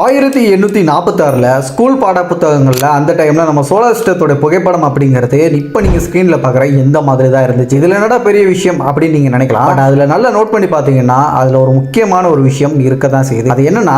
1846 school பாட புத்தகங்களில் அந்த டைமில் நம்ம சோலார் சிஸ்டத்தோட புகைப்படம் அப்படிங்கிறது இப்போ நீங்கள் ஸ்க்ரீனில் பார்க்குற எந்த மாதிரி தான் இருந்துச்சு. இதில் என்னடா பெரிய விஷயம் அப்படின்னு நீங்கள் நினைக்கலாம். பட் அதில் நல்லா நோட் பண்ணி பார்த்தீங்கன்னா அதில் ஒரு முக்கியமான ஒரு விஷயம் இருக்க தான் செய்யுது. அது என்னன்னா,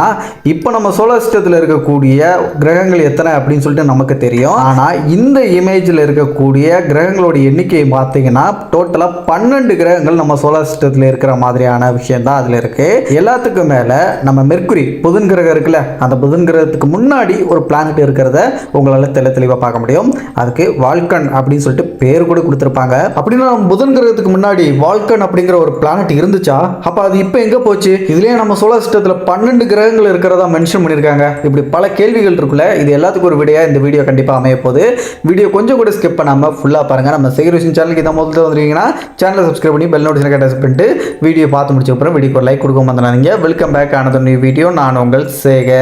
இப்போ நம்ம சோலார் சிஸ்டத்தில் இருக்கக்கூடிய கிரகங்கள் எத்தனை அப்படின்னு சொல்லிட்டு நமக்கு தெரியும். ஆனால் இந்த இமேஜில் இருக்கக்கூடிய கிரகங்களோட எண்ணிக்கையை பார்த்தீங்கன்னா டோட்டலாக 12 கிரகங்கள் நம்ம சோலார் சிஸ்டத்தில் இருக்கிற மாதிரியான விஷயம் தான் அதில் இருக்குது. எல்லாத்துக்கும் மேலே நம்ம மெர்க்குரி புதன் கிரகம் இருக்குல்ல, அந்த புதன் கிரகத்துக்கு முன்னாடி ஒரு பிளானட் இருக்கிறத உங்களால் தெளிவாக பார்க்க முடியும். அதுக்கு வால்கன் அப்படின்னு சொல்லிட்டு பேர் கூட கொடுத்துருப்பாங்க. அப்படின்னா புதன் கிரகத்துக்கு முன்னாடி வால்கன் அப்படிங்கிற ஒரு பிளானட் இருந்துச்சா? அப்போ அது இப்போ எங்கே போச்சு? இதுலேயே நம்ம சோலார் சிஸ்டத்தில் 12 கிரகங்கள் இருக்கிறதா மென்ஷன் பண்ணியிருக்காங்க. இப்படி பல கேள்விகள் இருக்குல்ல, இது எல்லாத்துக்கும் ஒரு விடையா இந்த வீடியோ கண்டிப்பாக அமைய போகுது. வீடியோ கொஞ்சம் கூட ஸ்கிப் பண்ணாமல் ஃபுல்லாக பாருங்கள். நம்ம சேகரேஷன் சேனலுக்கு இதை முதல்ல வந்துருக்கீங்கன்னா சேனலை சப்ஸ்கிரைப் பண்ணி பெல் நோட்டிஃபிகேஷன் டச் பண்ணிட்டு வீடியோ பார்த்து முடிச்ச அப்புறம் வீடியோக்கு ஒரு லைக் கொடுக்க வந்துடாதீங்க. வெல்கம் பேக் ஆனது நியூ வீடியோ. நான் உங்கள் சேகர்.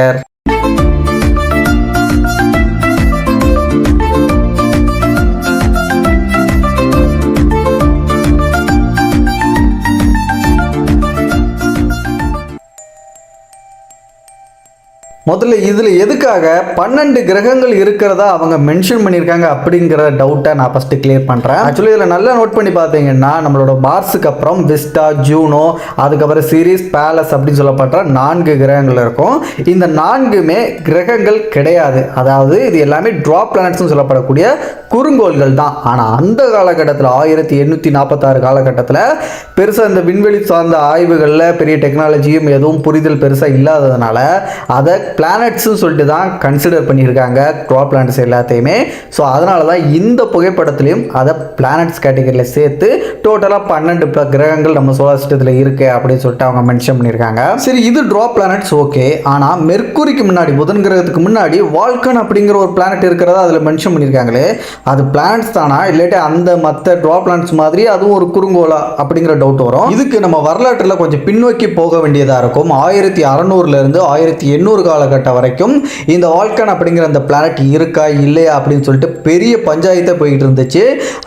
முதல்ல இதில் எதுக்காக 12 கிரகங்கள் இருக்கிறதா அவங்க மென்ஷன் பண்ணியிருக்காங்க அப்படிங்கிற டவுட்டை நான் ஃபஸ்ட்டு கிளியர் பண்ணுறேன். ஆக்சுவலி இதில் நல்லா நோட் பண்ணி பார்த்தீங்கன்னா நம்மளோட மார்ஸுக்கு அப்புறம் விஸ்டா, ஜூனோ, அதுக்கப்புறம் சீரிஸ், பேலஸ் அப்படின்னு சொல்லப்படுற 4 கிரகங்கள் இருக்கும். இந்த 4மே கிரகங்கள் கிடையாது. அதாவது இது எல்லாமே ட்ராப் பிளானட்ஸ்னு சொல்லப்படக்கூடிய குறுங்கோள்கள் தான். ஆனால் அந்த காலகட்டத்தில் 1846 காலகட்டத்தில் பெருசாக இந்த விண்வெளி சார்ந்த ஆய்வுகளில் பெரிய டெக்னாலஜியும் எதுவும் புரிதல் பெருசாக இல்லாததுனால அதை பிளானட்ஸ்னு சொல்லிட்டு தான் கன்சிடர் பண்ணியிருக்காங்க, ட்ராப் பிளானட்ஸ் எல்லாத்தையுமே. ஸோ அதனால தான் இந்த புகைப்படத்துலையும் அதை பிளானட்ஸ் கேட்டகரியில் சேர்த்து டோட்டலாக 12 கிரகங்கள் நம்ம சோலார் சிஸ்டத்தில் இருக்குது அப்படின்னு சொல்லிட்டு அவங்க மென்ஷன் பண்ணியிருக்காங்க. சரி, இது ட்ராப் பிளானட்ஸ் ஓகே. ஆனால் மெர்க்குரிக்கு முன்னாடி, புதன் கிரகத்துக்கு முன்னாடி வால்கன் அப்படிங்கிற ஒரு பிளானட் இருக்கிறதா அதில் மென்ஷன் பண்ணியிருக்காங்களே, அது பிளானட்ஸ் தானா இல்லாட்டி அந்த மற்ற ட்ராப் பிளானட்ஸ் மாதிரி அதுவும் ஒரு குறுங்கோளா அப்படிங்கிற டவுட் வரும். இதுக்கு நம்ம வரலாற்றில் கொஞ்சம் பின்னோக்கி போக வேண்டியதாக இருக்கும். 1600 1800 காலகட்டம் வரைக்கும் இந்த வால்கன் அப்படிங்கிற அந்த பிளானட் இருக்கா இல்லையா அப்படின்னு சொல்லிட்டு பெரிய பஞ்சாயத்தை போயிட்டு இருந்துச்சு.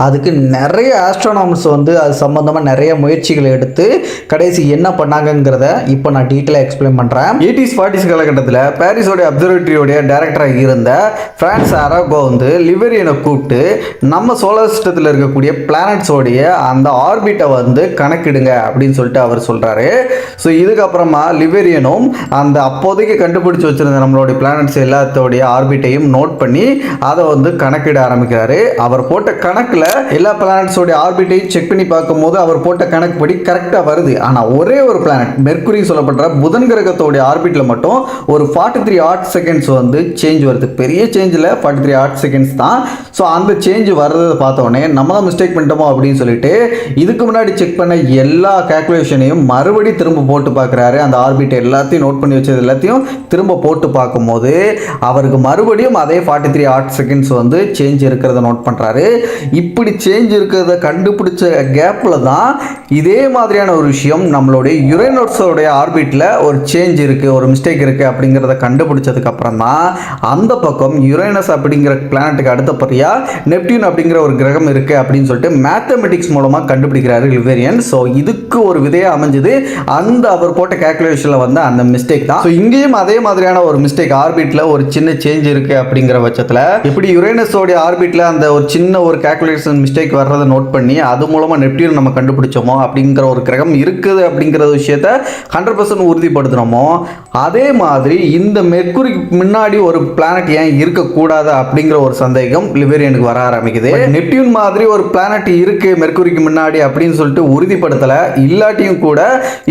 அதுக்கு நிறைய ஆஸ்ட்ரோனாமர்ஸ் வந்து அது சம்பந்தமாக நிறைய முயற்சிகளை எடுத்து கடைசி என்ன பண்ணாங்கிறத இப்போ நான் டீட்டெயிலாக எக்ஸ்பிளைன் பண்ணுறேன். 80s 40s காலகட்டத்தில் பாரிஸோடைய அப்சர்வேட்டரியோடைய டைரக்டராக இருந்த பிரான்ஸ் அரகோ வந்து லிவரியனை கூப்பிட்டு நம்ம சோலார் சிஸ்டத்தில் இருக்கக்கூடிய பிளானட்ஸோடைய அந்த ஆர்பிட்டை வந்து கணக்கிடுங்க அப்படின்னு சொல்லிட்டு அவர் சொல்கிறாரு. ஸோ இதுக்கப்புறமா லிவரியனும் அந்த அப்போதைக்கு கண்டுபிடிச்சு வச்சிருந்த நம்மளுடைய பிளானட்ஸ் எல்லாத்தோடைய ஆர்பிட்டையும் நோட் பண்ணி அதை வந்து கணக்கிட ஆரம்பிக்கிறாரு. அவர் போட்ட கணக்கில் எல்லா பிளானட்ஸோடைய ஆர்பிட்டையும் செக் பண்ணி பார்க்கும்போது அவர் போட்ட கணக்கு படி கரெக்டாக வருது. ஆனால் ஒரே ஒரு பிளானட் மெர்க்குரி சொல்லப்படுற புதன் கிரகத்தோடைய ஆர்பிட்டில் மட்டும் ஒரு 43 ஆட் செகண்ட்ஸ் வந்து சேஞ்ச் வருது. பெரிய சேஞ்சில் 43 ஆட் செகண்ட்ஸ் தான். ஸோ அந்த சேஞ்ச் வர்றதை பார்த்தோன்னே நம்ம தான் மிஸ்டேக் பண்ணிட்டோமோ அப்படின்னு சொல்லிட்டு இதுக்கு முன்னாடி செக் பண்ண எல்லா கேல்குலேஷனையும் மறுபடி திரும்ப போட்டு பார்க்குறாரு. அந்த ஆர்பிட் எல்லாத்தையும் நோட் பண்ணி வச்சது எல்லாத்தையும் திரும்ப போட்டு பார்க்கும்போது அவருக்கு மறுபடியும் அதே 43 ஆட் செகண்ட்ஸ் வந்து சேஞ்ச் இருக்கிறத நோட் பண்ணுறாரு. இப்படி சேஞ்ச் இருக்கிறத கண்டுபிடிச்ச கேப்பில் தான் இதே மாதிரியான ஒரு விஷயம் நம்மளுடைய யுரேனஸோடைய ஆர்பிட்டில் ஒரு சேஞ்ச் இருக்குது, ஒரு மிஸ்டேக் இருக்குது அப்படிங்கிறத கண்டுபிடிச்சதுக்கு அப்புறம் தான் அந்த பக்கம் யுரேனஸ் அப்படிங்கிற பிளானட்டுக்கு அடுத்தபடியாக நெப்டியூன் அப்படிங்கிற ஒரு கிரகம் இருக்குது அப்படின்னு சொல்லிட்டு மேத்தமெட்டிக்ஸ் மூலமாக கண்டுபிடிக்கிறாரு லிவரியன். ஸோ இதுக்கு ஒரு விதையாக அமைஞ்சது அந்த அவர் போட்ட கேல்குலேஷனில் வந்து அந்த மிஸ்டேக் தான். ஸோ இங்கேயும் அதே மாதிரியான ஒரு மிஸ்டேக், ஆர்பிட்ல ஒரு சின்ன சேஞ்ச் இருக்கு அப்படிங்கிற பட்சத்தில் எப்படி யுரேனஸோட ஆர்பிட்ல அந்த ஒரு சின்ன ஒரு கால்குலேஷன் மிஸ்டேக் வர்றதை நோட் பண்ணி அது மூலமா நெப்டியூன் நம்ம கண்டுபிடிச்சோமோ அப்படிங்கிற ஒரு கிரகம் இருக்குது அப்படிங்கிற விஷயத்த 100% உறுதிப்படுத்துறோமோ, அதே மாதிரி இந்த மெர்க்குரிக்கு முன்னாடி ஒரு பிளானட் ஏன் இருக்கக்கூடாது அப்படிங்கிற ஒரு சந்தேகம் லிவரியனுக்கு வர ஆரம்பிக்குது. நெப்டியூன் மாதிரி ஒரு பிளானட் இருக்கு மெர்க்குரிக்கு முன்னாடி அப்படின்னு சொல்லிட்டு உறுதிப்படுத்தல, இல்லாட்டியும் கூட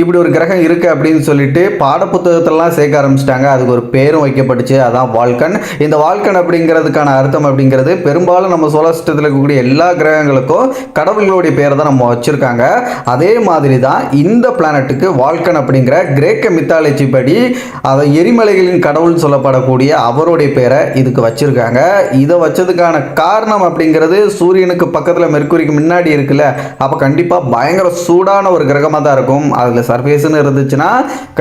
இப்படி ஒரு கிரகம் இருக்கு அப்படின்னு சொல்லிட்டு பாட புத்தகத்திலாம் சேர்க்க ஆரம்பிச்சிட்டாங்க. அதுக்கு ஒரு பேரும் வைக்கப்பட்டுச்சு, அதான் வால்கன். இந்த வால்கன் அப்படிங்கிறதுக்கான அர்த்தம் அப்படிங்கிறது பெரும்பாலும் நம்ம சோலார் சிஸ்டத்தில் இருக்கக்கூடிய எல்லா கிரகங்களுக்கும் கடவுள்களுடைய பேரை தான் நம்ம வச்சிருக்காங்க. அதே மாதிரி தான் இந்த பிளானட்டுக்கு வால்கன் அப்படிங்கிற கிரேக்க மித்தாலஜி படி அதை எரிமலைகளின் கடவுள் சொல்லப்படக்கூடிய அவருடைய பேரை இதுக்கு வச்சிருக்காங்க. இதை வச்சதுக்கான காரணம் அப்படிங்கிறது சூரியனுக்கு பக்கத்தில் மெர்க்குரிக்கு முன்னாடி இருக்குல்ல, அப்போ கண்டிப்பாக பயங்கர சூடான ஒரு கிரகமாக தான் இருக்கும். அதில் சர்ஃபேஸ்ன்னு இருந்துச்சுன்னா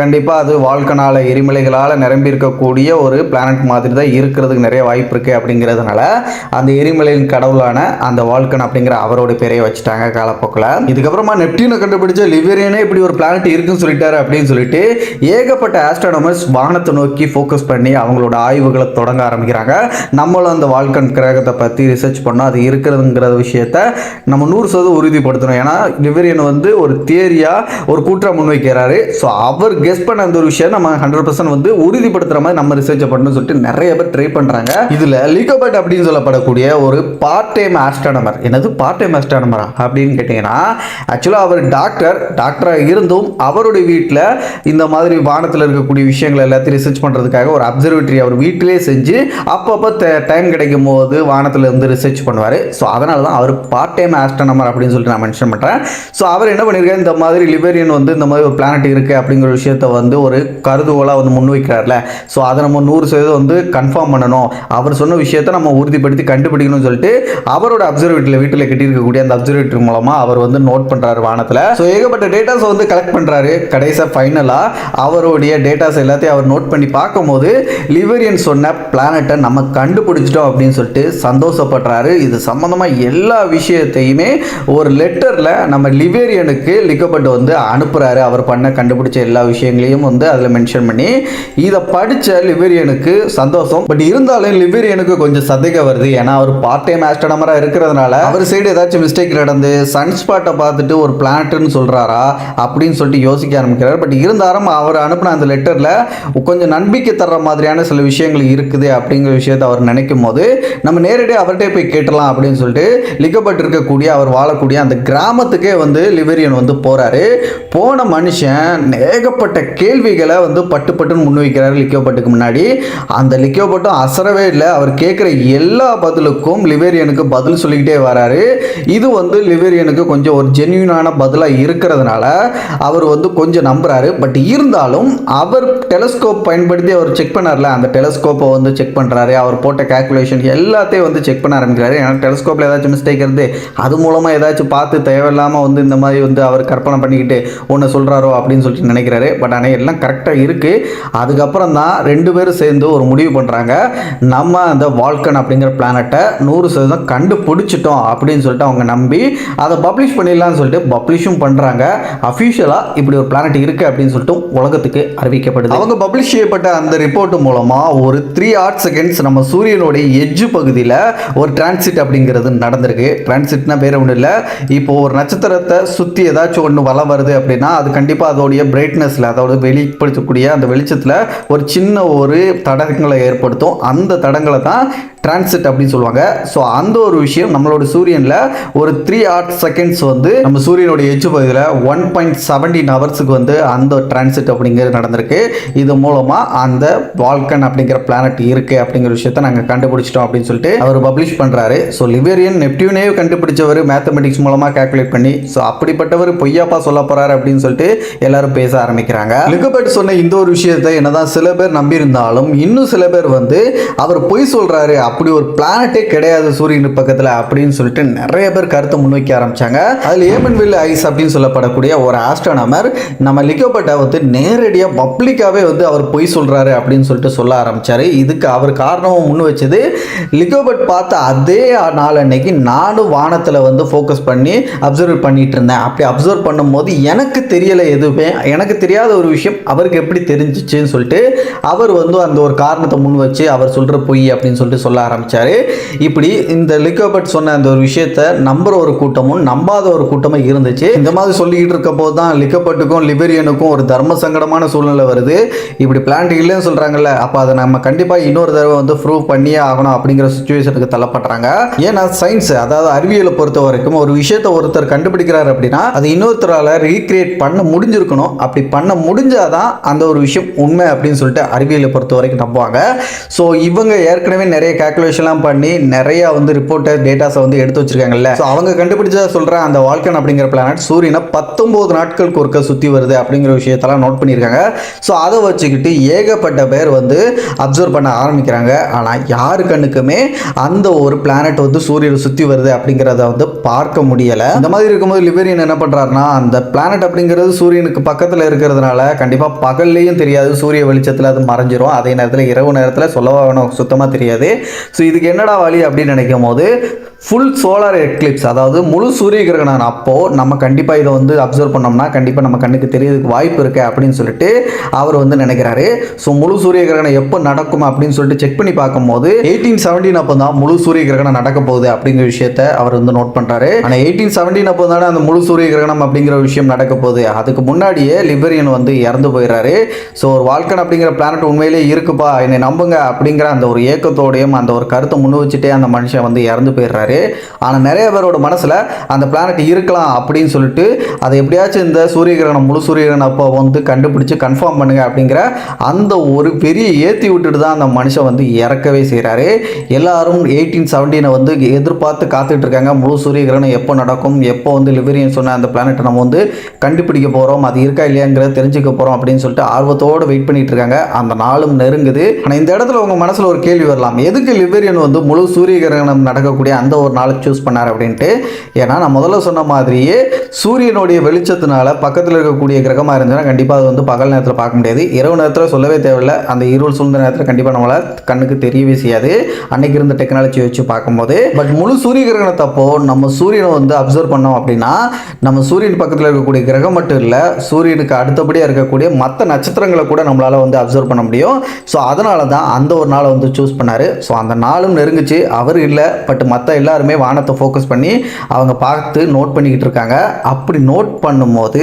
கண்டிப்பாக அது வால்கனால் எரிமலைகளால் நிரம்பி இருக்கக்கூடிய ஒரு பிளானட் மாதிரி தான் இருக்கிறதுக்கு நிறைய வாய்ப்பு இருக்குது. அப்படிங்கிறதுனால அந்த எரிமலையின் கடவுளான அந்த வால்கன் அப்படிங்கிற அவரோட பேரையை வச்சுட்டாங்க காலப்போக்கில். இதுக்கப்புறமா நெப்டியூனை கண்டுபிடிச்ச லிவேரியனே இப்படி ஒரு பிளானட் இருக்குன்னு சொல்லிட்டாரு அப்படின்னு சொல்லிட்டு ஏகப்பட்ட ஆஸ்ட்ரோனமர்ஸ் வானத்தை நோக்கி ஃபோக்கஸ் பண்ணி அவங்களோட ஆய்வுகளை தொடங்க ஆரம்பிக்கிறாங்க. நம்மளும் அந்த வால்கன் கிரகத்தை பற்றி ரிசர்ச் பண்ணோம், அது இருக்கிறதுங்கிற விஷயத்த நம்ம 100% உறுதிப்படுத்தணும். ஏன்னா லிவேரியன் வந்து ஒரு தியரியாக ஒரு கூற்றை முன்வைக்கிறாரு. ஸோ அவர் கெஸ் பண்ண அந்த ஒரு விஷயம் நம்ம 100% வந்து உறுதிப்படுத்துகிற மாதிரி நம்ம ரிசர்ச் பண்ணணும்னு சொல்லிட்டு நிறைய பேர் ட்ரை பண்ணுறாங்க. இதில் லிகோபர்ட் அப்படின்னு சொல்லப்படக்கூடிய ஒரு பார்ட் டைம் ஆஸ்ட்ரோனமர், என்னது பார்ட் டைம் ஆஸ்ட்ரோனமரா அப்படின்னு கேட்டிங்கன்னா, ஆக்சுவலாக அவர் டாக்டராக இருந்தும் அவருடைய வீட்டில் இந்த மாதிரி வானத்தில் இருக்கக்கூடிய விஷயங்கள் எல்லாத்தையும் ரிசர்ச் பண்ணுறதுக்காக ஒரு அப்சர்வேட்டரி அவர் வீட்டிலே செஞ்சு அப்பப்போ டைம் கிடைக்கும் போது வானத்தில் இருந்து ரிசர்ச் பண்ணுவார். ஸோ அதனால தான் அவர் பார்ட் டைம் ஆஸ்ட்ரோனமர் அப்படின்னு சொல்லிட்டு நான் மென்ஷன் பண்ணுறேன். ஸோ அவர் என்ன பண்ணியிருக்காரு, இந்த மாதிரி லிவேரியன் வந்து இந்த மாதிரி ஒரு பிளானட் இருக்குது அப்படிங்கிற விஷயத்த வந்து ஒரு கருதுகோளாக வந்து முன்வைக்கிறார்ல. ஸோ அதை நம்ம 100% வந்து கன்ஃபார்ம் பண்ணணும், அவர் சொன்ன விஷயத்தை நம்ம உறுதிப்படுத்தி கண்டுபிடிக்கணும்னு சொல்லிட்டு அவரோட அப்சர்வேட்டரியில் வீட்டில் கட்டியிருக்கக்கூடிய அந்த அப்சர்வேட்டரி மூலமாக அவர் வந்து நோட் பண்ணுறாரு வானத்தில். ஸோ ஏகப்பட்ட டேட்டாஸை வந்து கலெக்ட் பண்ணுறாரு. கடைசியாக ஃபைனலாக அவருடைய டேட்டாஸ் எல்லாத்தையும் அவர் நோட் பண்ணி பார்க்கும்போது லிவேரியன் சொன்ன பிளானட்டை நம்ம கண்டுபிடிச்சிட்டோம் அப்படின்னு சொல்லிட்டு சந்தோஷப்படுறாரு. இது சம்பந்தமாக எல்லா விஷயத்தையுமே ஒரு லெட்டரில் நம்ம லிவேரியனுக்கு லிகோபர்ட் வந்து அனுப்புகிறாரு. அவர் பண்ண கண்டுபிடிச்ச எல்லா விஷயங்களையும் வந்து அதில் மென்ஷன் பண்ணி இதை படித்த லிவேரியனுக்கு சந்தோஷம். பட் இருந்தாலும் லிவேரியனுக்கு கொஞ்சம் சந்தேகம் வருது. ஏன்னா அவர் பார்ட் டைம் ஆஸ்ட்ரோனமராக இருக்கிறதுனால அவர் சைடு ஏதாச்சும் மிஸ்டேக் நடந்து சன்ஸ்பாட்டை பார்த்துட்டு ஒரு பிளானட்னு சொல்கிறாரா அப்படின்னு சொல்லிட்டு யோசிக்க ஆரம்பிக்கிறார். பட் இருந்தாலும் அவர் அனுப்பின அந்த லெட்டரில் கொஞ்சம் நம்பிக்கை தர்ற மாதிரியான சில விஷயங்கள் இருக்குது அப்படிங்கிற விஷயத்தை அவர் நினைக்கும் போது நம்ம நேரடியாக அவர்கிட்ட போய் கேட்டலாம் அப்படின்னு சொல்லிட்டு லிகோபர்ட் இருக்கக்கூடிய அவர் வாழக்கூடிய அந்த கிராமத்துக்கே வந்து லிவேரியன் வந்து போகிறாரு. போன மனுஷன் ஏகப்பட்ட கேள்விகளை வந்து பட்டுன்னு முன்வைக்கிறாரு லிகோபர்ட்டுக்கு முன்னாடி. அந்த லிகோபர்ட்டும் அசரவே இல்லை. அவர் கேட்குற எல்லா பதிலுக்கும் லிவேரியனுக்கு பதில் சொல்லிக்கிட்டே வராரு. இது வந்து லிவேரியனுக்கு கொஞ்சம் ஒரு ஜென்யூனான பதிலாக இருக்கிறதுனால அவர் வந்து கொஞ்சம் நம்புறாரு. பட் இருந்தாலும் அவர் டெலஸ்கோப் பயன்படுத்தி அவர் செக் பண்ணார்ல, அந்த டெலஸ்கோப்பை வந்து செக் பண்ணுறாரு. அவர் போட்ட கால்குலேஷன் எல்லாத்தையும் வந்து செக் பண்ண ஆரம்பிக்கிறாரு. ஏன்னா டெலஸ்கோப்பில் ஏதாச்சும் மிஸ்டேக் இருந்து அது மூலமாக ஏதாச்சும் பார்த்து தேவையில்லாமல் வந்து இந்த மாதிரி வந்து அவர் கற்பனை பண்ணிக்கிட்டு ஒன்று சொல்கிறாரோ அப்படின்னு சொல்லிட்டு நினைக்கிறாரு. பட் ஆனால் எல்லாம் கரெக்டாக இருக்குது. அதுக்கப்புறம் தான் 2 பேரும் சேர்ந்து ஒரு முடிவு பண்ணுறாங்க, நம்ம அந்த வால்கன் அப்படிங்கிற பிளானட்டை 100% கண்டுபிடிச்சிட்டோம் அப்படின்னு சொல்லிட்டு அவங்க நம்பி அதை பப்ளிஷ் பண்ணிடலாம்னு சொல்லிட்டு பப்ளிஷும் பண்ணுறாங்க. அஃபிஷியலாக இப்படி ஒரு பிளானட் இருக்குது அப்படின்னு சொல்லிட்டு உலகத்துக்கு அறிவிக்கப்படுது. அவங்க பப்ளிஷ் செய்யப்பட்ட அந்த ரிப்போர்ட் மூலமாக ஒரு 3 hours செகண்ட்ஸ் நம்ம சூரியனுடைய எட்ஜு பகுதியில் ஒரு டிரான்சிட் அப்படிங்கிறது நடந்திருக்கு. டிரான்சிட்னா வேறு ஒன்றும் இல்லை, இப்போ ஒரு நட்சத்திரத்தை சுற்றி ஏதாச்சும் ஒன்று வளம் வருது அப்படின்னா அது கண்டிப்பாக அதோடைய பிரைட்னஸில், அதோட வெளிப்படுத்தக்கூடிய அந்த வெளிச்சத்தில் ஒரு சின்ன ஒரு தடங்களை ஏற்படுத்தும். அந்த தடங்களை தான் டிரான்சிட் அப்படின்னு சொல்லுவாங்க. ஸோ அந்த ஒரு விஷயம் நம்மளோட சூரியனில் ஒரு 3 hours செகண்ட்ஸ் வந்து நம்ம சூரியனுடைய எட்ஜு பகுதியில் 1.17 ஹவர்ஸுக்கு வந்து அந்த டிரான்சிட் அப்படிங்கிறது நடந்திருக்கு. இது மூலமாக அந்த வால்கன் அப்படிங்கிற பிளானட் இருக்குது அப்படிங்கிற விஷயத்தை நாங்கள் கண்டுபிடிச்சிட்டோம் அப்படின்னு சொல்லிட்டு அவர் பப்ளிஷ் பண்ணுறாரு. ஸோ லிவேரியன் நெப்டியூனே கண்டுபிடிச்சவர் மேத்தமெட்டிக்ஸ் மூலமாக கால்குலேட் பண்ணி, ஸோ அப்படிப்பட்டவர் பொய்யாப்பா சொல்ல போகிறாரு அப்படின்னு சொல்லிட்டு எல்லாரும் பேச ஆரம்பிக்கிறாங்க. லிகோபர்ட் சொன்ன இந்த ஒரு விஷயத்தை என்னதான் சில பேர் நம்பியிருந்தாலும் இன்னும் சில பேர் வந்து அவர் பொய் சொல்கிறாரு, அப்படி ஒரு பிளானட்டே கிடையாது சூரியன் பக்கத்தில் அப்படின்னு சொல்லிட்டு நிறைய பேர் கருத்தை முன்வைக்க ஆரம்பிச்சாங்க. அதில் ஏமன்வில் ஐஸ் அப்படின்னு சொல்லப்படக்கூடிய ஒரு ஆஸ்ட்ரோனமர் நம்ம லிகோபர்ட்டை வந்து நேரடியாக பப்ளிக்காகவே வந்து அவர் பொய் சொல்கிறாரு அப்படின்னு சொல்லிட்டு சொல்ல ஆரம்பித்தார். இதுக்கு அவர் காரணமும் முன் வச்சது, லிகோபர்ட் பார்த்த அதே நாள் அன்னைக்கு நானும் வானத்தில் வந்து ஃபோக்கஸ் பண்ணி அப்சர்வ் பண்ணிட்டு இருந்தேன். அப்படி அப்சர்வ் பண்ணும்போது எனக்கு தெரியலை, எதுவுமே எனக்கு தெரியாத ஒரு விஷயம் அவருக்கு எப்படி தெரிஞ்சிச்சுன்னு சொல்லிட்டு அவர் வந்து அந்த ஒரு காரணத்தை முன் வச்சு அவர் சொல்கிற பொய் அப்படின்னு சொல்லிட்டு சொல்ல ஆரம்பித்தார். இப்படி இந்த லிகோபர்ட் சொன்ன அந்த ஒரு விஷயத்தை நம்புற ஒரு கூட்டமும் நம்பாத ஒரு கூட்டமும் இருந்துச்சு. இந்த மாதிரி சொல்லிக்கிட்டு இருக்க போது தான் லிகோபர்ட்டுக்கும் லிவேரியனுக்கும் ஒரு தர்ம சங்கடமான சூழ்நிலை வருது. இப்படி பிளான்ட் இல்லைன்னு சொல்கிறாங்கல்ல, அப்போ அதை நம்ம கண்டிப்பாக இன்னொரு தடவை வந்து ப்ரூவ் பண்ணியே ஆகணும் அப்படிங்கிற சுச்சுவேஷனுக்கு தள்ளப்படுறாங்க. ஏன்னா சயின்ஸ், அதாவது அறிவியலை பொறுத்த வரைக்கும் ஒரு விஷயத்தை ஒருத்தர் கண்டுபிடிக்கிறார் அப்படின்னா அது இன்னொருத்தரால் ரீக்ரியேட் பண்ண முடிஞ்சிருக்கணும். அப்படி பண்ண முடிஞ்சாதான் அந்த ஒரு விஷயம் உண்மை அப்படின்னு சொல்லிட்டு அறிவியலை பொறுத்த வரைக்கும் நம்புவாங்க. ஸோ இவங்க ஏற்கனவே நிறைய கால்குலேஷன்லாம் பண்ணி நிறைய வந்து ரிப்போர்ட்டர் டேட்டாஸை வந்து எடுத்து வச்சிருக்காங்கல்ல. ஸோ அவங்க கண்டுபிடிச்சதை சொல்கிறேன், அந்த வால்கன் அப்படிங்கிற பிளானட் சூரியனை 19 நாட்களுக்கு ஒருக்க சுற்றி வருது அப்படிங்கிற விஷயத்தெல்லாம் நோட் பண்ணியிருக்காங்க. ஸோ அதை வச்சுக்கிட்டு ஏகப்பட்ட பேர் வந்து அப்சர்வ் பண்ண ஆரம்பிக்கிறாங்க. ஆனால் யாரு கண்ணுக்குமே அந்த ஒரு பிளானட் வந்து சூரியனை சுற்றி வருது அப்படிங்கிறத வந்து பார்க்க முடியலை. இந்த மாதிரி இருக்கும்போது லிபேரியன் என்ன பண்ணுறாருன்னா, அந்த பிளானட் அப்படிங்கிறது சூரியனுக்கு பக்கத்தில் இருக்கிறதுனால கண்டிப்பாக பகல்லையும் தெரியாது, சூரிய வெளிச்சத்தில் அது மறைஞ்சிரும். அதே நேரத்தில் இரவு நேரத்தில் சொல்லவா வேணும், சுத்தமாக தெரியாது. ஸோ இதுக்கு என்னடா வழி அப்படின்னு நினைக்கும் போது ஃபுல் சோலார் எக்லிப்ஸ், அதாவது முழு சூரிய கிரகணம் அப்போது நம்ம கண்டிப்பாக இதை வந்து அப்சர்வ் பண்ணோம்னா கண்டிப்பாக நம்ம கண்ணுக்கு தெரியறதுக்கு வாய்ப்பு இருக்குது அப்படின்னு சொல்லிட்டு அவர் வந்து நினைக்கிறாரு. ஸோ முழு சூரிய கிரகணம் எப்போ நடக்கும் அப்படின்னு சொல்லிட்டு செக் பண்ணி பார்க்கும்போது 1817 அப்போ தான் முழு சூரிய கிரகணம் நடக்க போகுது அப்படிங்கிற விஷயத்த அவர் வந்து நோட் பண்ணுறாரு. ஆனால் 1817 அப்போ தானே அந்த முழு சூரிய கிரகணம் அப்படிங்கிற விஷயம் நடக்க போகுது. அதுக்கு முன்னாடியே லிபேரியன் வந்து இறந்து போயிடுறாரு. ஸோ ஒரு வால்கன் அப்படிங்கிற பிளானட் உண்மையிலே இருக்குப்பா, என்னை நம்புங்க அப்படிங்கிற அந்த ஒரு ஏக்கத்தோடையும் அந்த ஒரு கருத்தை முன்னு வச்சுட்டே அந்த மனுஷன் வந்து இறந்து போயிடுறாரு. ஆனால் நிறைய பேரோட மனசில் அந்த பிளானட் இருக்கலாம் அப்படின்னு சொல்லிட்டு அதை எப்படியாச்சும் இந்த சூரிய கிரகணம் முழு சூரிய கிரகணம் அப்போ வந்து கண்டுபிடிச்சு கன்ஃபார்ம் பண்ணுங்க அப்படிங்கிற அந்த ஒரு பெரிய ஏற்றி விட்டுட்டு தான் அந்த மனுஷன் வந்து இறக்கவே செய்கிறாரு. எல்லாரும் 1817 வந்து எதிர்பார்த்து காத்துட்டு இருக்காங்க. முழு சூரிய கிரகணம் எப்போ நடக்கும், எப்போ வந்து லிபேரியன் சொன்ன அந்த பிளானட்டை நம்ம வந்து கண்டுபிடிக்க போகிறோம், அது இருக்கா இல்லையாங்கிறத தெரிஞ்சுக்க போகிறோம் அப்படின்னு சொல்லிட்டு ஆர்வத்தோடு வெயிட் பண்ணிட்டு இருக்காங்க. அந்த நாளும் நெருங்குது. ஆனால் இந்த இடத்துல உங்கள் மனசில் ஒரு கேள்வி வரலாம், எதுக்கு லிபேரியன் வந்து முழு சூரிய கிரகணம் நடக்கக்கூடிய அந்த ஒரு நாளுக்கு சூஸ் பண்ணார் அப்படின்ட்டு. ஏன்னா நான் முதல்ல சொன்ன மாதிரியே சூரியனுடைய வெளிச்சத்தினால பக்கத்தில் இருக்கக்கூடிய கிரகமாக இருந்துச்சுன்னா கண்டிப்பாக அது வந்து பகல் நேரத்தில் பார்க்க முடியாது, இரவு நேரத்தில் சொல்லவே தேவையில்லை. அந்த இருள் சூழ்ந்த நேரத்தில் கண்டிப்பாக நம்மளால் கண்ணுக்கு தெரியவே செய்யாது அன்னைக்கு இருந்த டெக்னாலஜி வச்சு பார்க்கும்போது. பட் முழு சூரிய கிரகணத்தப்போ நம்ம சூரியனை வந்து அப்சர்வ் பண்ணோம் அப்படின்னா நம்ம சூரியன் பக்கத்தில் இருக்கக்கூடிய கிரகம் மட்டும் இல்லை, சூரியனுக்கு அடுத்தபடியாக இருக்கக்கூடிய மற்ற நட்சத்திரங்களை கூட நம்மளால் வந்து அப்சர்வ் பண்ண முடியும். ஸோ அதனால தான் அந்த ஒரு நாளை வந்து சூஸ் பண்ணார். ஸோ அந்த நாளும் நெருங்குச்சு. அவர் இல்லை, பட் மற்ற எல்லாருமே வானத்தை ஃபோக்கஸ் பண்ணி அவங்க பார்த்து நோட் பண்ணிக்கிட்டு இருக்காங்க. அப்படி நோட் பண்ணும்போது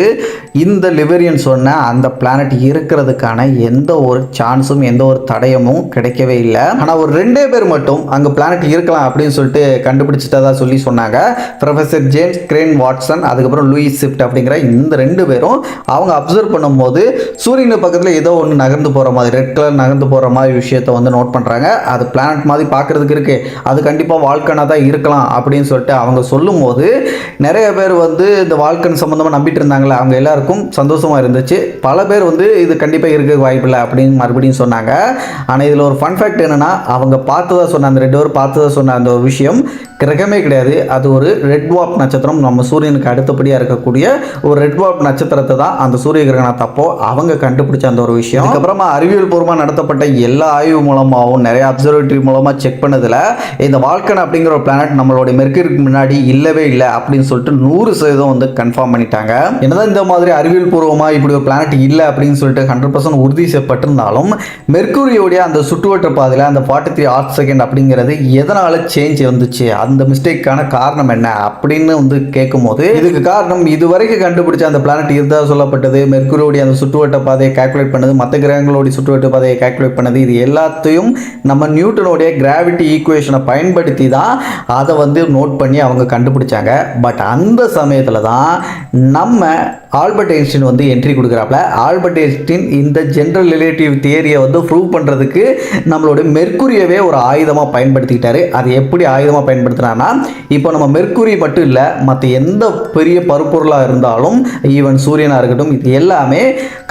இந்த லிபேரியன் சொன்ன அந்த பிளானட் இருக்கிறதுக்கான எந்த ஒரு சான்ஸும் எந்த ஒரு தடயமும் கிடைக்கவே இல்லை. ஆனால் ஒரு 2 பேர் மட்டும் அங்கே பிளானட் இருக்கலாம் அப்படின்னு சொல்லிட்டு கண்டுபிடிச்சிட்டதா சொல்லி சொன்னாங்க. ப்ரொஃபஸர் ஜேம்ஸ் கிரேன் வாட்சன், அதுக்கப்புறம் லூயிஸ் ஷிஃப்ட் அப்படிங்கிற இந்த 2 பேரும் அவங்க அப்சர்வ் பண்ணும்போது சூரியன் பக்கத்தில் ஏதோ ஒன்று நகர்ந்து போகிற மாதிரி, ரெட் கலர் நகர்ந்து போகிற மாதிரி விஷயத்தை வந்து நோட் பண்ணுறாங்க. அது பிளானட் மாதிரி பார்க்கறதுக்கு இருக்கு, அது கண்டிப்பாக வால்கனாக தான் இருக்கலாம் அப்படின்னு சொல்லிட்டு அவங்க சொல்லும்போது நிறைய பேர் வந்து இந்த வால்கன் சம்மந்தமாக நம்பிட்டு இருந்தாங்களே அவங்க எல்லாருக்கும் சந்தோஷமாக இருந்துச்சு. பல பேர் வந்து இது கண்டிப்பாக இருக்க வாய்ப்பில்லை அப்படின்னு மறுபடியும் சொன்னாங்க. ஆனால் இதில் ஒரு ஃபன் ஃபேக்ட் என்னென்னா, அவங்க பார்த்ததா சொன்ன அந்த 2 பேர் பார்த்ததா சொன்ன அந்த ஒரு விஷயம் கிரகமே கிடையாது, அது ஒரு ரெட் வார்ப் நட்சத்திரம். நம்ம சூரியனுக்கு அடுத்தபடியாக இருக்கக்கூடிய ஒரு ரெட் வார்ப் நட்சத்திரத்தை தான் அந்த சூரிய கிரகணத்தப்போ அவங்க கண்டுபிடிச்ச அந்த ஒரு விஷயம். அதுக்கப்புறமா அறிவியல் பூர்வமாக நடத்தப்பட்ட எல்லா ஆய்வு மூலமாகவும் நிறைய அப்சர்வேட்டரி மூலமாக செக் பண்ணதில் இந்த வால்கன் அப்படிங்கிற ஒரு பிளானட் நம்மளுடைய மெர்க்குரிக்கு முன்னாடி இல்லவே இல்லை அப்படின்னு சொல்லிட்டு 100% வந்து கன்ஃபார்ம் பண்ணிட்டாங்க. என்னதான் இந்த மாதிரி அறிவியல் பூர்வமாக இப்படி ஒரு பிளானட் இல்லை அப்படின்னு சொல்லிட்டு 100% உறுதி செய்யப்பட்டிருந்தாலும் மெர்க்குரியோடைய அந்த சுற்றுவட்ட பாதையில் அந்த 43 ஆர்த் செகண்ட் அப்படிங்கிறது எதனால் சேஞ்ச் வந்துச்சு, அந்த மிஸ்டேக்கான காரணம் என்ன அப்படின்னு வந்து கேட்கும்போது இதுக்கு காரணம் இதுவரைக்கும் கண்டுபிடிச்ச அந்த பிளானட் இருந்தால் சொல்லப்பட்டது, மெர்க்குரியோடைய அந்த சுற்றுவட்ட பாதையை கால்குலேட் பண்ணது, மற்ற கிரகங்களுடைய சுற்றுவட்ட பாதையை கால்குலேட் பண்ணது, இது எல்லாத்தையும் நம்ம நியூட்டனுடைய கிராவிட்டி ஈக்குவேஷனை பயன்படுத்தி தான் அதை வந்து நோட் பண்ணி அவங்க கண்டுபிடிச்சாங்க. பட் அந்த சமயத்தில் தான் நம்ம ஆல்பர்ட் ஐன்ஸ்டீன் வந்து என்ட்ரி கொடுக்குறாப்புல. ஆல்பர்ட் ஐன்ஸ்டீன் இந்த ஜென்ரல் ரிலேட்டிவ் தியரியை வந்து ப்ரூவ் பண்ணுறதுக்கு நம்மளுடைய மெர்க்குரியவே ஒரு ஆயுதமாக பயன்படுத்திக்கிட்டாரு. அது எப்படி ஆயுதமாக பயன்படுத்தினான்னா, இப்போ நம்ம மெர்க்குரி மட்டும் இல்லை, மற்ற எந்த பெரிய பருப்பொருளாக இருந்தாலும் ஈவன் சூரியனாக இருக்கட்டும், இது எல்லாமே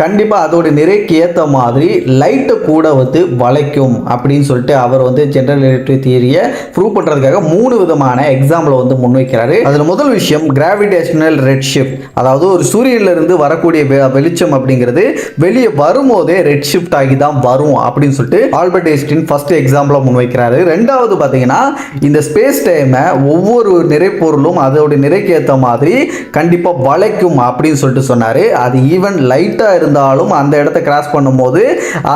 கண்டிப்பாக அதோட நிறைக்கு ஏற்ற மாதிரி லைட்டை கூட வந்து வளைக்கும் அப்படின்னு சொல்லிட்டு அவர் வந்து ஜென்ரல் ரிலேட்டிவ் தியரியை ப்ரூவ் பண்ணுறதுக்காக 3 விதமான எக்ஸாம்பிளை வந்து முன்வைக்கிறாரு. அதில் முதல் விஷயம் கிராவிடேஷனல் ரெட் ஷிஃப்ட், அதாவது ஒரு சூரியனிலிருந்து வரக்கூடிய வெளிச்சம் அப்படிங்கிறது வெளியே வரும்போதே ரெட் ஷிஃப்ட் ஆகி தான் வரும் அப்படின்னு சொல்லிட்டு ஆல்பர்ட் ஐன்ஸ்டீன் ஃபர்ஸ்ட் எக்ஸாம்பிளை முன்வைக்கிறாரு. ரெண்டாவது பார்த்தீங்கன்னா இந்த ஸ்பேஸ் டைமை ஒவ்வொரு நிறைப்பொருளும் அதோட நிறைக்கு ஏற்ற மாதிரி கண்டிப்பாக வளைக்கும் அப்படின்னு சொல்லிட்டு சொன்னார். அது ஈவன் லைட்டாக இருந்தாலும் அந்த இடத்த கிராஸ் பண்ணும்போது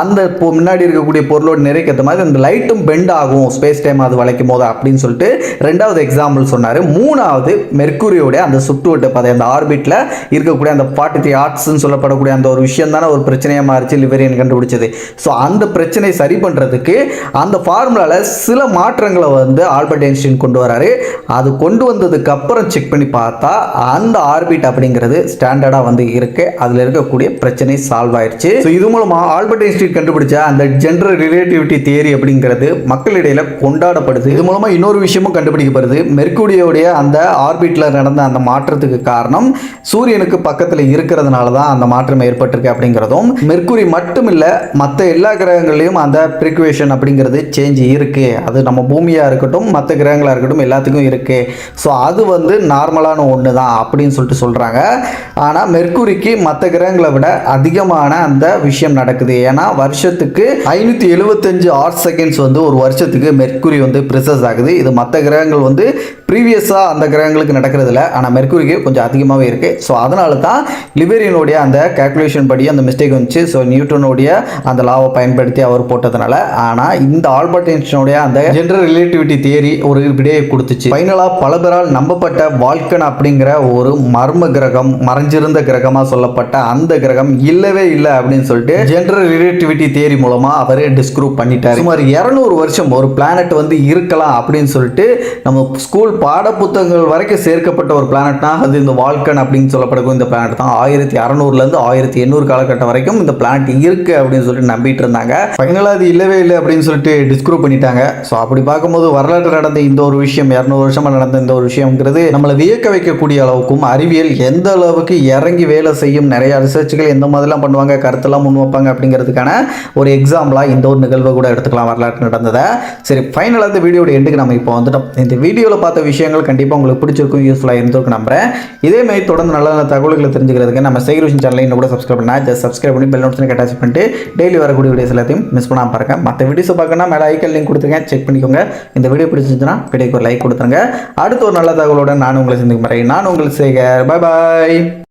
அந்த முன்னாடி இருக்கக்கூடிய பொருளோட நிறைக்கு ஏற்ற மாதிரி அந்த லைட்டும் பெண்ட் ஆகும் ஸ்பேஸ் டைம் அது வளைக்கும் போது அப்படின்னு சொல்லிட்டு ரெண்டாவது எக்ஸாம்பிள் சொன்னார். மூணாவது மெர்க்குரியோட அந்த சுற்றுவட்ட பாதை, அந்த ஆர்பிட்டில் இருக்கக்கூடிய அந்த 43 ஆர்ட்ஸ்ன்னு சொல்லப்படக்கூடிய அந்த ஒரு விஷயம் தானே ஒரு பிரச்சனையாக மாறிச்சு லிபேரியன் கண்டுபிடிச்சது. ஸோ அந்த பிரச்சனை சரி பண்ணுறதுக்கு அந்த ஃபார்முலாவில் சில மாற்றங்களை வந்து ஆல்பர்ட் ஐன்ஸ்டீன் கொண்டு வராரு. அது கொண்டு வந்ததுக்கு அப்புறம் செக் பண்ணி பார்த்தா அந்த ஆர்பிட் அப்படிங்கிறது ஸ்டாண்டர்டாக வந்து இருக்கு. அதில் இருக்கக்கூடிய பிரச்சனை சால்வ் ஆயிடுச்சு. ஸோ இது மூலமாக ஆல்பர்ட் ஐன்ஸ்டீன் கண்டுபிடிச்ச அந்த ஜெனரல் ரிலேட்டிவிட்டி தியரி அப்படிங்கிறது மக்களிடையில கொண்டாடப்படுது. இது மூலமாக இன்னொரு விஷயமும் கண்டுபிடிக்கப்படுது. மெர்க்குரியோடைய அந்த ஆர்பிட்ல நடந்த அந்த மாற்றத்துக்கு காரணம் சூரியனுக்கு பக்கத்தில் இருக்கிறதுனால தான் அந்த மாற்றம் ஏற்பட்டிருக்கு அப்படிங்கிறதும், மெர்க்குரி மட்டும் இல்லை மற்ற எல்லா கிரகங்களையும் அந்த பிரிக்குவேஷன் அப்படிங்கிறது சேஞ்ச் இருக்கு. அது நம்ம பூமியாக இருக்கட்டும் மற்ற கிரகங்களாக இருக்கட்டும் எல்லாத்துக்கும் இருக்கு. ஸோ அது வந்து நார்மலான ஒன்று தான் அப்படின்னு சொல்லிட்டு சொல்கிறாங்க. ஆனால் மெர்க்குரிக்கு மற்ற கிரகங்களை விட அதிகமான அந்த விஷயம் நடக்குது. ஏன்னா வருஷத்துக்கு 575 ஹார்ஸ் செகண்ட்ஸ் வந்து ஒரு வருஷத்துக்கு மெர்க்குரி வந்து ப்ரிசஸ் ஆகுது. இது மற்ற கிரகங்கள் வந்து ப்ரீவியஸாக அந்த கிரகங்களுக்கு நடக்கிறது இல்லை, ஆனால் மெர்க்குரிக்கு கொஞ்சம் அதிகமாகவே இருக்குது. ஸோ அதனால தான் லிபேரியனுடைய அந்த கேல்குலேஷன் படி அந்த மிஸ்டேக் வந்துச்சு. ஸோ நியூட்டனுடைய அந்த லாவை பயன்படுத்தி அவர் போட்டதுனால. ஆனால் இந்த ஆல்பர்ட் ஐன்ஸ்டீனுடைய அந்த ஜெனரல் ரிலேட்டிவிட்டி தியரி ஒரு விடையை கொடுத்துச்சு. ஃபைனலாக பல பேரால் நம்பப்பட்ட வால்கன் அப்படிங்கிற ஒரு மர்ம கிரகம், மறைஞ்சிருந்த கிரகமாக சொல்லப்பட்ட அந்த கிரகம் இல்லவே இல்லை அப்படின்னு சொல்லிட்டு ஜெனரல் ரிலேட்டிவிட்டி தியரி மூலமா அவர் டிஸ்க்ரூவ் பண்ணிட்டார். சுமார் 200 வருஷம் ஒரு பிளானட் வந்து இருக்கலாம் அப்படின்னு சொல்லிட்டு நம்ம ஸ்கூல் பாட புத்தகங்கள் வரைக்கும் சேர்க்கப்பட்ட ஒரு பிளானட்னா அது இந்த வால்கன் அப்படின்னு சொல்லப்படக்கூடிய இந்த பிளானட் தான். 1600 1800 காலகட்டம் வரைக்கும் இந்த பிளானட் இருக்கு அப்படின்னு சொல்லிட்டு நம்பிட்டு இருந்தாங்க. ஃபைனலாக அது இல்லவே இல்லை அப்படின்னு சொல்லிட்டு டிஸ்க்ரூவ் பண்ணிட்டாங்க. ஸோ அப்படி பார்க்கும்போது வரலாற்று நடந்த இந்த ஒரு விஷயம், 200 வருஷமா நடந்த இந்த ஒரு விஷயம்ங்கிறது நம்மளை வியக்க வைக்கக்கூடிய அளவுக்கும் அறிவியல் எந்த அளவுக்கு இறங்கி வேலை செய்யும், நிறைய ரிசர்ச்சுகள் எந்த மாதிரிலாம் பண்ணுவாங்க, கருத்தெல்லாம் முன் வைப்பாங்க அப்படிங்கிறதுக்கான ஒரு எக்ஸாம்பிளாக இந்த ஒரு நிகழ்வை கூட எடுத்துக்கலாம் வரலாற்று நடந்ததை. சரி, ஃபைனலாக இந்த வீடியோட எண்டுக்கு நம்ம இப்போ வந்துட்டோம். இந்த வீடியோவில் பார்த்த விஷயங்கள் கண்டிப்பாக உங்களுக்கு பிடிச்சிருக்கும், யூஸ்ஃபுல்லாக இருந்திருக்கும் நம்புறேன். இதே மாதிரி தொடர்ந்து நல்ல நல்ல தகவல்களை தெரிஞ்சுக்கிறதுக்கு நம்ம சேகர் சேனலை இன்னும் கூட சப்ஸ்கிரைப் பண்ணா சப்ஸ்கிரைப் பண்ணி பெல் நோட்டிஃபிகேஷன் அட்டாச் பண்ணிட்டு டெய்லி வரக்கூடிய வீடியோஸ் எல்லாத்தையும் மிஸ் பண்ணாமல் பாருங்க. மற்ற வீடியோஸ் பார்க்கணும்னா மேலே ஐக்கன் லிங்க் கொடுத்துருங்க, செக் பண்ணிக்கோங்க. இந்த வீடியோ பிடிச்சிருந்துச்சுன்னா வீடியோக்கு ஒரு லைக் கொடுத்துருங்க. அடுத்த ஒரு நல்ல தகவலோட நான் உங்களை சந்திக்கும் வரை நான் உங்கள் சேகர். பாய் பாய்.